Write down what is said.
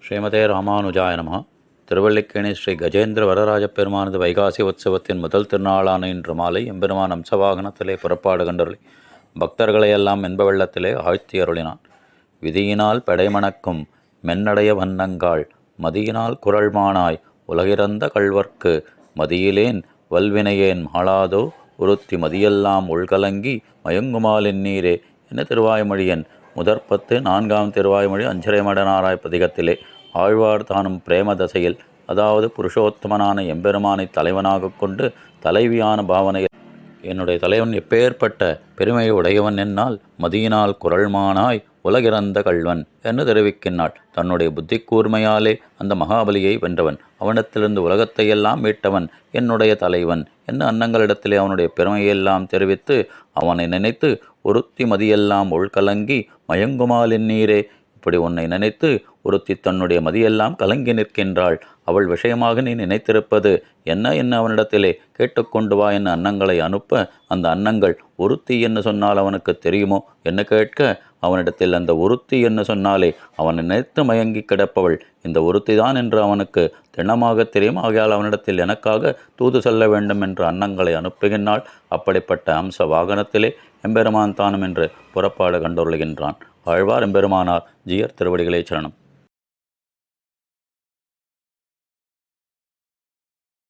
ஸ்ரீமதே ராமானுஜாய நமः. திருவல்லிக்கேணி ஸ்ரீ கஜேந்திர வரராஜ பெருமானது வைகாசி உற்சவத்தின் முதல் திருநாளான இன்று மாலை எம்பெருமான் அம்சவாகனத்திலே புறப்பாடு கண்டருளி பக்தர்களையெல்லாம் என்ப வெள்ளத்திலே ஆழ்த்தி அருளினான். விதியினால் பெடைமணக்கும் மென்னடைய வண்ணங்காள் மதியினால் குரல்மானாய் உலகிறந்த கள்வர்க்கு மதியிலேன் வல்வினையேன் மாளாதோ உருத்தி மதியெல்லாம் உள்கலங்கி மயங்குமாலின் நீரே என்ன திருவாய்மொழியன் முதற்பத்து 4ஆம் திருவாய்மொழி அஞ்சரை மடனாராய் பதிகத்திலே ஆழ்வார் தானும் பிரேம தசையில், அதாவது புருஷோத்தமனான எம்பெருமானை தலைவனாக கொண்டு தலைவியான பாவனையில் என்னுடைய தலைவன் எப்பேற்பட்ட பெருமையை உடையவன் என்னால் மதியினால் குரல்மானாய் உலகிறந்த கள்வன் என்று தெரிவிக்கின்றாள். தன்னுடைய புத்தி கூர்மையாலே அந்த மகாபலியை வென்றவன், அவனிடத்திலிருந்து உலகத்தையெல்லாம் மீட்டவன் என்னுடைய தலைவன் என்ன அன்னங்களிடத்திலே அவனுடைய பெருமையெல்லாம் தெரிவித்து அவனை நினைத்து ஒருத்தி மதியெல்லாம் உள்கலங்கி மயங்குமாலின் நீரே, இப்படி உன்னை நினைத்து ஒருத்தி தன்னுடைய மதியெல்லாம் கலங்கி நிற்கின்றாள். அவள் விஷயமாக நீ நினைத்திருப்பது என்ன அவனிடத்திலே கேட்டுக்கொண்டு வா என்ன அன்னங்களை அனுப்ப, அந்த அன்னங்கள் ஒருத்தி என்று சொன்னால் அவனுக்கு தெரியுமோ என்ன கேட்க, அவனிடத்தில் அந்த ஒருத்தி என்று சொன்னாலே அவன் நினைத்து மயங்கி கிடப்பவள் இந்த ஒருத்திதான் என்று அவனுக்கு திண்ணமாக தெரியும். ஆகையால் அவனிடத்தில் எனக்காக தூது செல்ல வேண்டும் என்று அன்னங்களை அனுப்புகின்றாள். அப்படிப்பட்ட அம்ச வாகனத்திலே எம்பெருமான் தானும் என்று புறப்பாடு கண்டுள்ளுகின்றான். ஆழ்வார் எம்பெருமானார் ஜீயர் திருவடிகளே சரணம்.